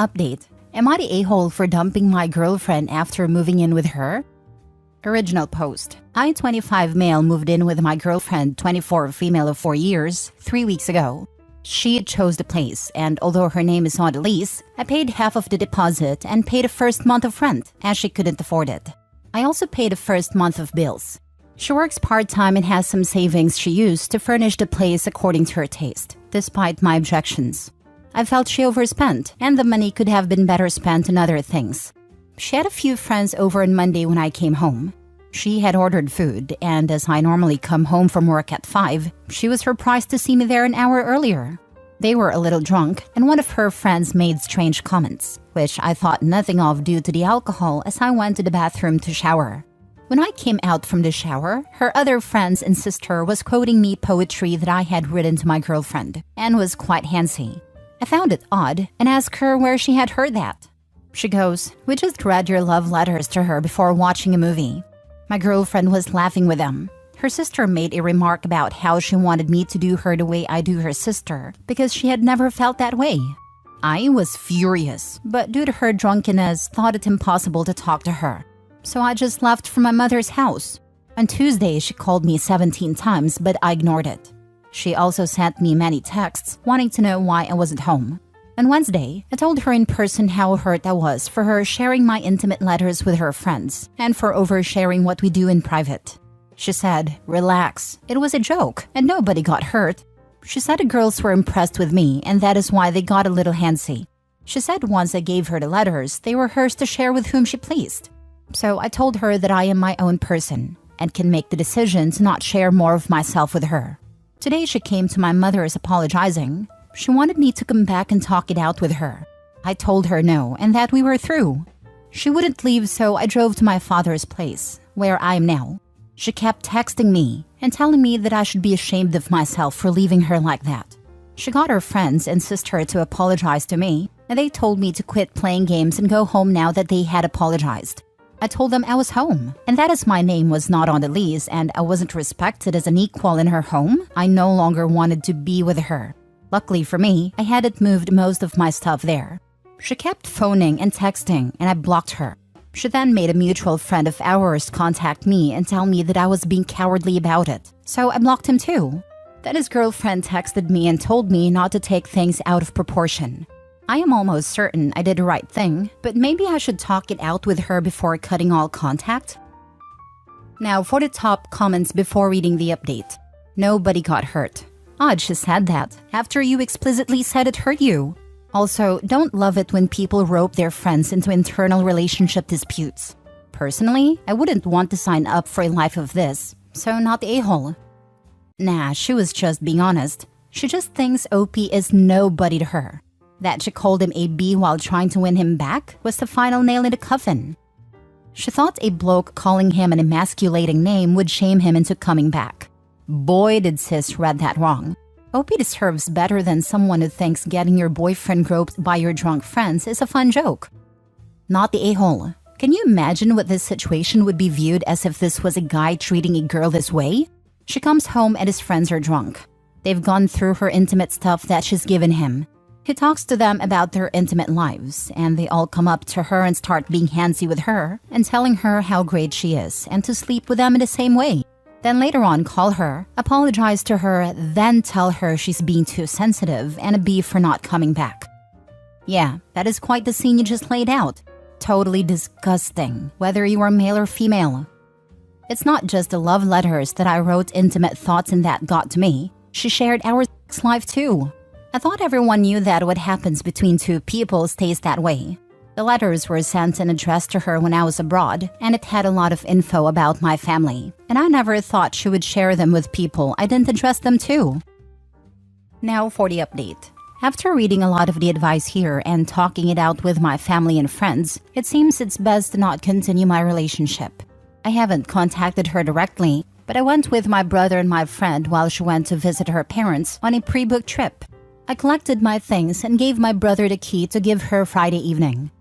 update. Am I the a-hole for dumping my girlfriend after moving in with her? Original post. I, 25 male, moved in with my girlfriend, 24 female of 4 years, 3 weeks ago. She chose the place, and although her name is on the lease, I paid half of the deposit and paid the first month of rent, as she couldn't afford it. I also paid the first month of bills. She works part-time and has some savings she used to furnish the place according to her taste, despite my objections. I felt she overspent, and the money could have been better spent on other things. She had a few friends over on Monday when I came home. She had ordered food, and as I normally come home from work at 5, she was surprised to see me there an hour earlier. They were a little drunk, and one of her friends made strange comments, which I thought nothing of due to the alcohol as I went to the bathroom to shower. When I came out from the shower, her other friends and sister was quoting me poetry that I had written to my girlfriend, and was quite handsy. I found it odd and asked her where she had heard that. She goes, "We just read your love letters to her before watching a movie." My girlfriend was laughing with them. Her sister made a remark about how she wanted me to do her the way I do her sister because she had never felt that way. I was furious, but due to her drunkenness, thought it impossible to talk to her. So I just left for my mother's house. On Tuesday, she called me 17 times, but I ignored it. She also sent me many texts wanting to know why I wasn't home. On Wednesday, I told her in person how hurt I was for her sharing my intimate letters with her friends and for oversharing what we do in private. She said, "Relax, it was a joke and nobody got hurt." She said the girls were impressed with me and that is why they got a little handsy. She said once I gave her the letters, they were hers to share with whom she pleased. So I told her that I am my own person and can make the decision to not share more of myself with her. Today she came to my mother's apologizing. She wanted me to come back and talk it out with her. I told her no and that we were through. She wouldn't leave, so I drove to my father's place, where I am now. She kept texting me and telling me that I should be ashamed of myself for leaving her like that. She got her friends and sister to apologize to me, and they told me to quit playing games and go home now that they had apologized. I told them I was home, and that as my name was not on the lease and I wasn't respected as an equal in her home, I no longer wanted to be with her. Luckily for me, I hadn't moved most of my stuff there. She kept phoning and texting, and I blocked her. She then made a mutual friend of ours contact me and tell me that I was being cowardly about it, so I blocked him too. Then his girlfriend texted me and told me not to take things out of proportion. I am almost certain I did the right thing, but maybe I should talk it out with her before cutting all contact? Now for the top comments before reading the update. Nobody got hurt. Odd she said that, after you explicitly said it hurt you. Also, don't love it when people rope their friends into internal relationship disputes. Personally, I wouldn't want to sign up for a life of this, so not the a-hole. Nah, she was just being honest. She just thinks OP is nobody to her. That she called him a B while trying to win him back was the final nail in the coffin. She thought a bloke calling him an emasculating name would shame him into coming back. Boy, did sis read that wrong. OP deserves better than someone who thinks getting your boyfriend groped by your drunk friends is a fun joke. Not the a-hole. Can you imagine what this situation would be viewed as if this was a guy treating a girl this way? She comes home and his friends are drunk. They've gone through her intimate stuff that she's given him. He talks to them about their intimate lives, and they all come up to her and start being handsy with her and telling her how great she is and to sleep with them in the same way. Then later on call her, apologize to her, then tell her she's being too sensitive and a B for not coming back. Yeah, that is quite the scene you just laid out. Totally disgusting, whether you are male or female. It's not just the love letters that I wrote intimate thoughts in that got to me. She shared our sex life too. I thought everyone knew that what happens between two people stays that way. The letters were sent and addressed to her when I was abroad, and it had a lot of info about my family, and I never thought she would share them with people I didn't address them to. Now for the update. After reading a lot of the advice here and talking it out with my family and friends, it seems it's best to not continue my relationship. I haven't contacted her directly, but I went with my brother and my friend while she went to visit her parents on a pre-booked trip. I collected my things and gave my brother the key to give her Friday evening.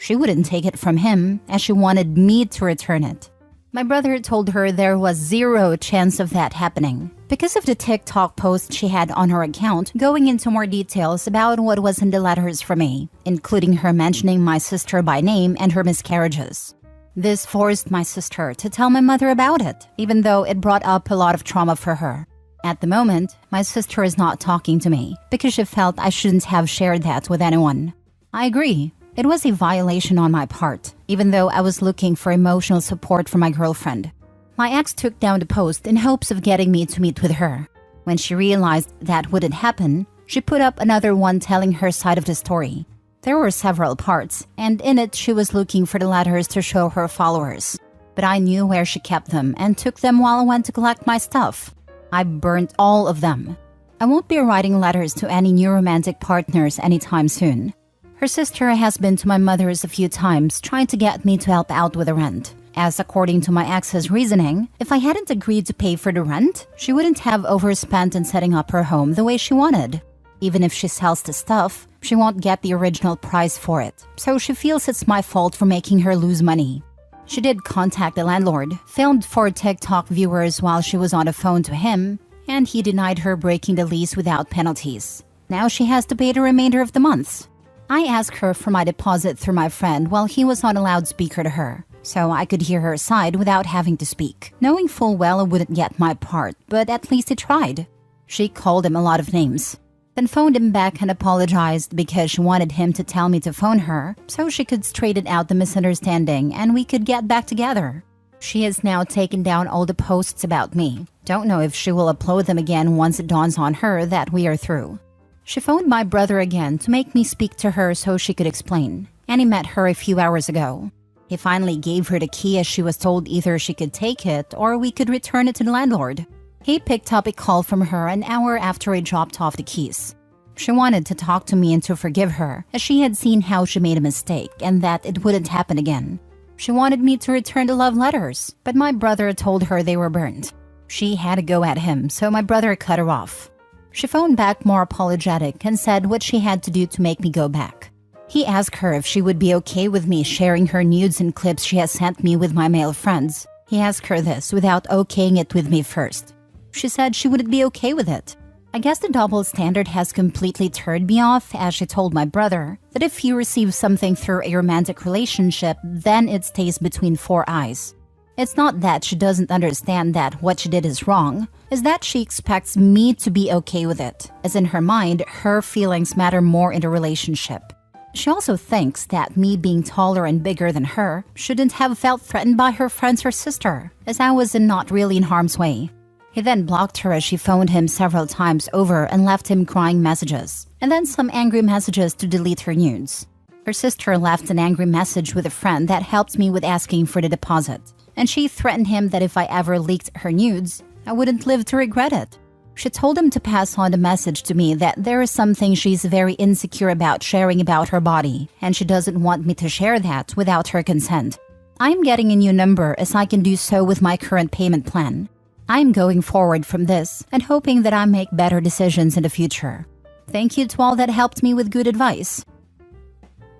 She wouldn't take it from him, as she wanted me to return it. My brother told her there was zero chance of that happening. Because of the TikTok post she had on her account going into more details about what was in the letters from me, including her mentioning my sister by name and her miscarriages. This forced my sister to tell my mother about it, even though it brought up a lot of trauma for her. At the moment, my sister is not talking to me because she felt I shouldn't have shared that with anyone. I agree. It was a violation on my part, even though I was looking for emotional support from my girlfriend. My ex took down the post in hopes of getting me to meet with her. When she realized that wouldn't happen, she put up another one telling her side of the story. There were several parts, and in it she was looking for the letters to show her followers. But I knew where she kept them and took them while I went to collect my stuff. I burnt all of them. I won't be writing letters to any new romantic partners anytime soon. Her sister has been to my mother's a few times trying to get me to help out with the rent. As according to my ex's reasoning, if I hadn't agreed to pay for the rent, she wouldn't have overspent in setting up her home the way she wanted. Even if she sells the stuff, she won't get the original price for it, so she feels it's my fault for making her lose money. She did contact the landlord, filmed for TikTok viewers while she was on the phone to him, and he denied her breaking the lease without penalties. Now she has to pay the remainder of the months. I asked her for my deposit through my friend while he was on a loudspeaker to her, so I could hear her side without having to speak, knowing full well I wouldn't get my part, but at least he tried. She called him a lot of names, then phoned him back and apologized because she wanted him to tell me to phone her so she could straighten out the misunderstanding and we could get back together. She has now taken down all the posts about me. Don't know if she will upload them again once it dawns on her that we are through. She phoned my brother again to make me speak to her so she could explain, and he met her a few hours ago. He finally gave her the key as she was told either she could take it or we could return it to the landlord. He picked up a call from her an hour after I dropped off the keys. She wanted to talk to me and to forgive her, as she had seen how she made a mistake and that it wouldn't happen again. She wanted me to return the love letters, but my brother told her they were burned. She had to go at him, so my brother cut her off. She phoned back more apologetic and said what she had to do to make me go back. He asked her if she would be okay with me sharing her nudes and clips she has sent me with my male friends. He asked her this without okaying it with me first. She said she wouldn't be okay with it. I guess the double standard has completely turned me off, as she told my brother that if you receive something through a romantic relationship, then it stays between four eyes. It's not that she doesn't understand that what she did is wrong, it's that she expects me to be okay with it, as in her mind, her feelings matter more in the relationship. She also thinks that me being taller and bigger than her shouldn't have felt threatened by her friends or sister, as I was not really in harm's way. He then blocked her as she phoned him several times over and left him crying messages, and then some angry messages to delete her nudes. Her sister left an angry message with a friend that helped me with asking for the deposit, and she threatened him that if I ever leaked her nudes, I wouldn't live to regret it. She told him to pass on the message to me that there is something she's very insecure about sharing about her body, and she doesn't want me to share that without her consent. I'm getting a new number as I can do so with my current payment plan. I'm going forward from this and hoping that I make better decisions in the future. Thank you to all that helped me with good advice.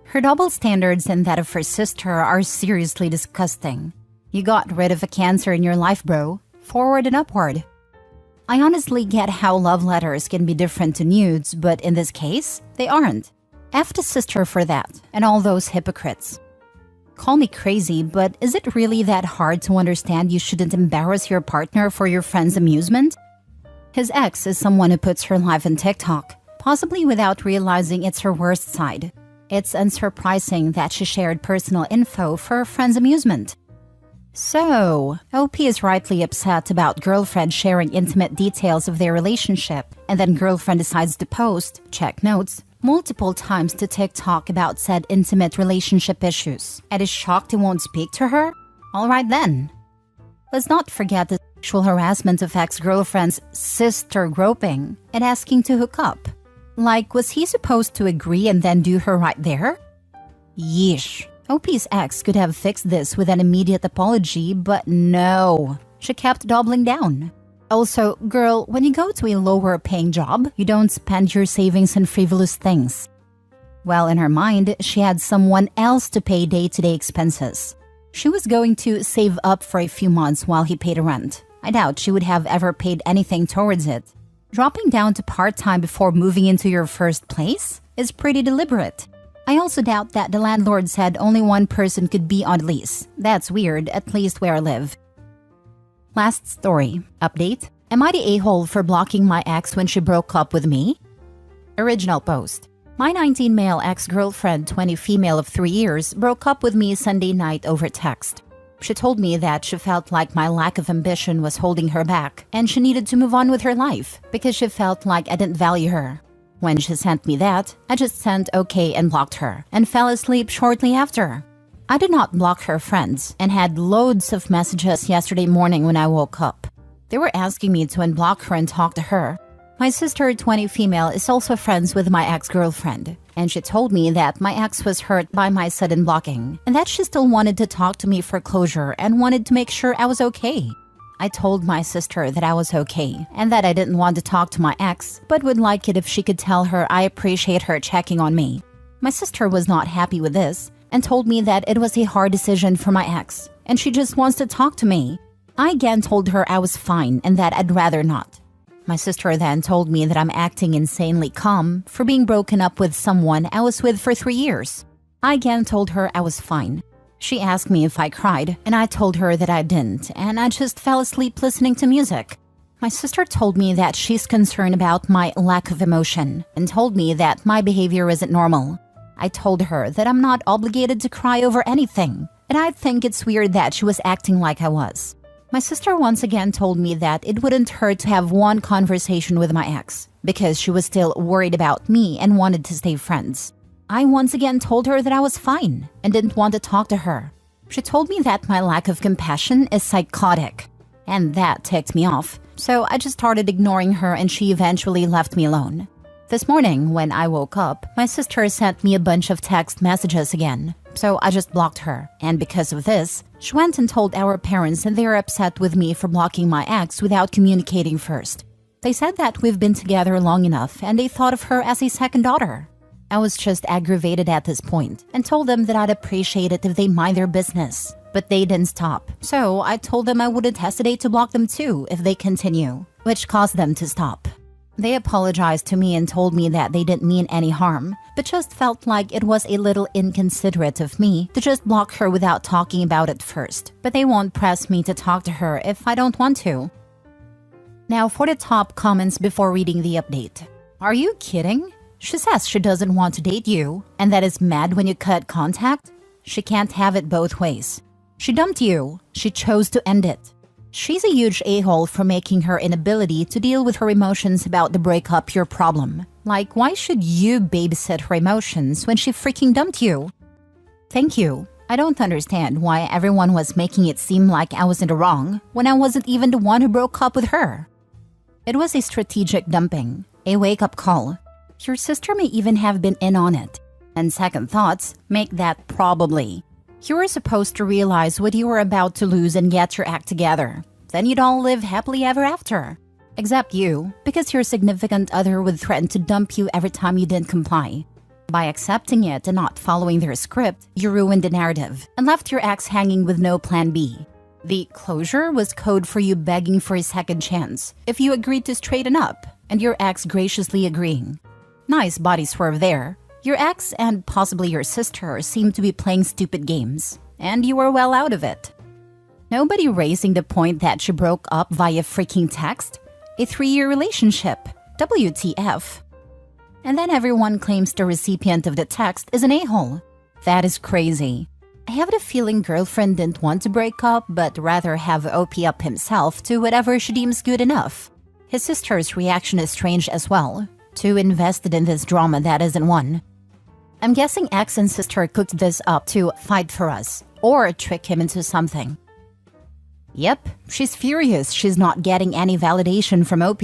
Her double standards and that of her sister are seriously disgusting. You got rid of a cancer in your life, bro. Forward and upward. I honestly get how love letters can be different to nudes, but in this case, they aren't. F the sister for that, and all those hypocrites. Call me crazy, but is it really that hard to understand you shouldn't embarrass your partner for your friend's amusement? His ex is someone who puts her life on TikTok, possibly without realizing it's her worst side. It's unsurprising that she shared personal info for her friend's amusement. So, OP is rightly upset about girlfriend sharing intimate details of their relationship, and then girlfriend decides to post, check notes, multiple times to TikTok about said intimate relationship issues, and is shocked he won't speak to her? Alright then. Let's not forget the sexual harassment of ex-girlfriend's sister groping and asking to hook up. Like, was he supposed to agree and then do her right there? Yeesh. OP's ex could have fixed this with an immediate apology, but no. She kept doubling down. Also, girl, when you go to a lower-paying job, you don't spend your savings on frivolous things. Well, in her mind, she had someone else to pay day-to-day expenses. She was going to save up for a few months while he paid rent, I doubt she would have ever paid anything towards it. Dropping down to part-time before moving into your first place is pretty deliberate. I also doubt that the landlord said only one person could be on lease. That's weird, at least where I live. Last story. Update. Am I the a-hole for blocking my ex when she broke up with me? Original post. My 19 male ex-girlfriend, 20 female of 3 years, broke up with me Sunday night over text. She told me that she felt like my lack of ambition was holding her back and she needed to move on with her life because she felt like I didn't value her. When she sent me that, I just sent okay and blocked her and fell asleep shortly after. I did not block her friends and had loads of messages yesterday morning when I woke up. They were asking me to unblock her and talk to her. My sister, 20 female, is also friends with my ex-girlfriend, and she told me that my ex was hurt by my sudden blocking and that she still wanted to talk to me for closure and wanted to make sure I was okay. I told my sister that I was okay and that I didn't want to talk to my ex, but would like it if she could tell her I appreciate her checking on me. My sister was not happy with this and told me that it was a hard decision for my ex and she just wants to talk to me. I again told her I was fine and that I'd rather not. My sister then told me that I'm acting insanely calm for being broken up with someone I was with for 3 years. I again told her I was fine. She asked me if I cried, and I told her that I didn't, and I just fell asleep listening to music. My sister told me that she's concerned about my lack of emotion and told me that my behavior isn't normal. I told her that I'm not obligated to cry over anything, and I think it's weird that she was acting like I was. My sister once again told me that it wouldn't hurt to have one conversation with my ex because she was still worried about me and wanted to stay friends. I once again told her that I was fine and didn't want to talk to her. She told me that my lack of compassion is psychotic, and that ticked me off, so I just started ignoring her and she eventually left me alone. This morning, when I woke up, my sister sent me a bunch of text messages again, so I just blocked her, and because of this, she went and told our parents and they are upset with me for blocking my ex without communicating first. They said that we've been together long enough and they thought of her as a second daughter. I was just aggravated at this point and told them that I'd appreciate it if they mind their business, but they didn't stop, so I told them I wouldn't hesitate to block them too if they continue, which caused them to stop. They apologized to me and told me that they didn't mean any harm, but just felt like it was a little inconsiderate of me to just block her without talking about it first. But they won't press me to talk to her if I don't want to. Now for the top comments before reading the update. Are you kidding? She says she doesn't want to date you, and that is mad when you cut contact? She can't have it both ways. She dumped you. She chose to end it. She's a huge a-hole for making her inability to deal with her emotions about the breakup your problem. Like, why should you babysit her emotions when she freaking dumped you? Thank you. I don't understand why everyone was making it seem like I was in the wrong when I wasn't even the one who broke up with her. It was a strategic dumping, a wake-up call. Your sister may even have been in on it. And second thoughts make that probably. You were supposed to realize what you were about to lose and get your act together. Then you'd all live happily ever after. Except you, because your significant other would threaten to dump you every time you didn't comply. By accepting it and not following their script, you ruined the narrative and left your ex hanging with no plan B. The closure was code for you begging for a second chance if you agreed to straighten up, and your ex graciously agreeing. Nice body swerve there. Your ex and possibly your sister seemed to be playing stupid games, and you were well out of it. Nobody raising the point that she broke up via freaking text? A 3-year relationship. WTF. And then everyone claims the recipient of the text is an a-hole. That is crazy. I have the feeling girlfriend didn't want to break up, but rather have OP up himself to whatever she deems good enough. His sister's reaction is strange as well. Too invested in this drama that isn't one. I'm guessing ex and sister cooked this up to fight for us, or trick him into something. Yep, she's furious she's not getting any validation from OP.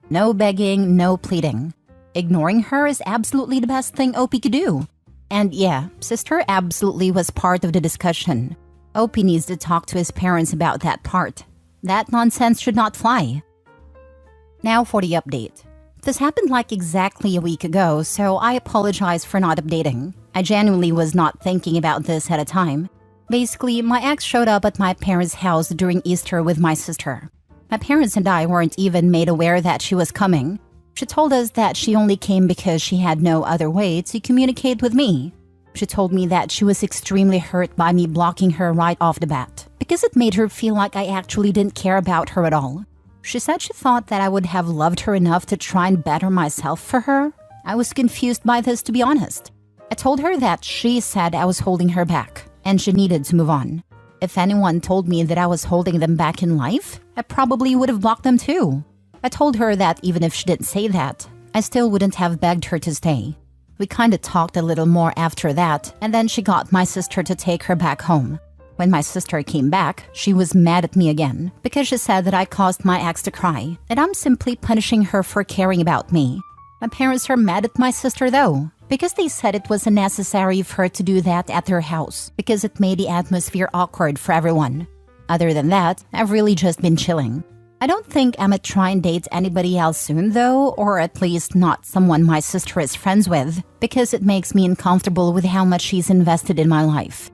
No begging, no pleading. Ignoring her is absolutely the best thing OP could do. And yeah, sister absolutely was part of the discussion. OP needs to talk to his parents about that part. That nonsense should not fly. Now for the update. This happened like exactly a week ago, so I apologize for not updating. I genuinely was not thinking about this at a time. Basically, my ex showed up at my parents' house during Easter with my sister. My parents and I weren't even made aware that she was coming. She told us that she only came because she had no other way to communicate with me. She told me that she was extremely hurt by me blocking her right off the bat because it made her feel like I actually didn't care about her at all. She said she thought that I would have loved her enough to try and better myself for her. I was confused by this, to be honest. I told her that she said I was holding her back and she needed to move on. If anyone told me that I was holding them back in life, I probably would have blocked them too. I told her that even if she didn't say that, I still wouldn't have begged her to stay. We kinda talked a little more after that, and then she got my sister to take her back home. When my sister came back, she was mad at me again because she said that I caused my ex to cry, and I'm simply punishing her for caring about me. My parents are mad at my sister though, because they said it was unnecessary for her to do that at their house because it made the atmosphere awkward for everyone. Other than that, I've really just been chilling. I don't think I'ma try and date anybody else soon though, or at least not someone my sister is friends with, because it makes me uncomfortable with how much she's invested in my life.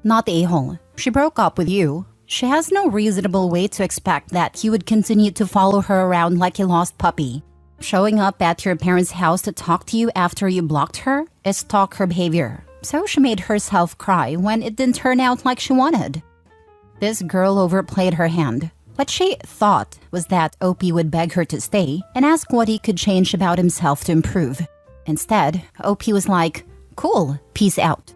Not the a-hole. She broke up with you. She has no reasonable way to expect that you would continue to follow her around like a lost puppy. Showing up at your parents' house to talk to you after you blocked her is stalker behavior. So she made herself cry when it didn't turn out like she wanted. This girl overplayed her hand. What she thought was that OP would beg her to stay and ask what he could change about himself to improve. Instead, OP was like, "Cool, peace out."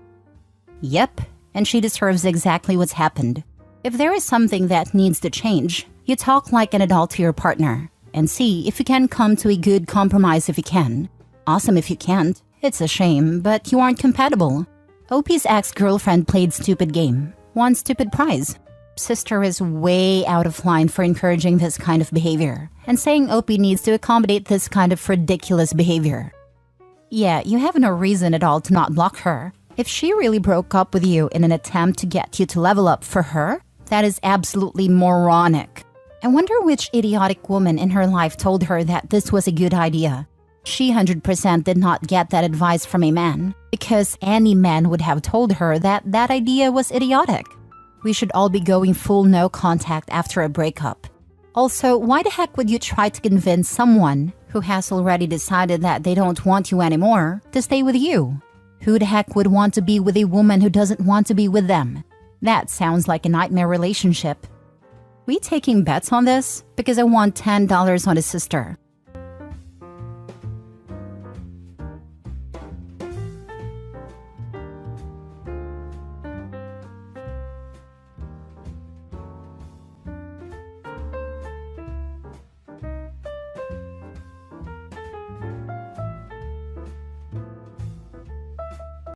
Yep, and she deserves exactly what's happened. If there is something that needs to change, you talk like an adult to your partner and see if you can come to a good compromise if you can. Awesome if you can't. It's a shame, but you aren't compatible. OP's ex-girlfriend played stupid game. Won stupid prize. Sister is way out of line for encouraging this kind of behavior and saying OP needs to accommodate this kind of ridiculous behavior. Yeah, you have no reason at all to not block her. If she really broke up with you in an attempt to get you to level up for her, that is absolutely moronic. I wonder which idiotic woman in her life told her that this was a good idea. She 100% did not get that advice from a man, because any man would have told her that that idea was idiotic. We should all be going full no contact after a breakup. Also, why the heck would you try to convince someone who has already decided that they don't want you anymore to stay with you? Who the heck would want to be with a woman who doesn't want to be with them? That sounds like a nightmare relationship. We taking bets on this? Because I want $10 on his sister.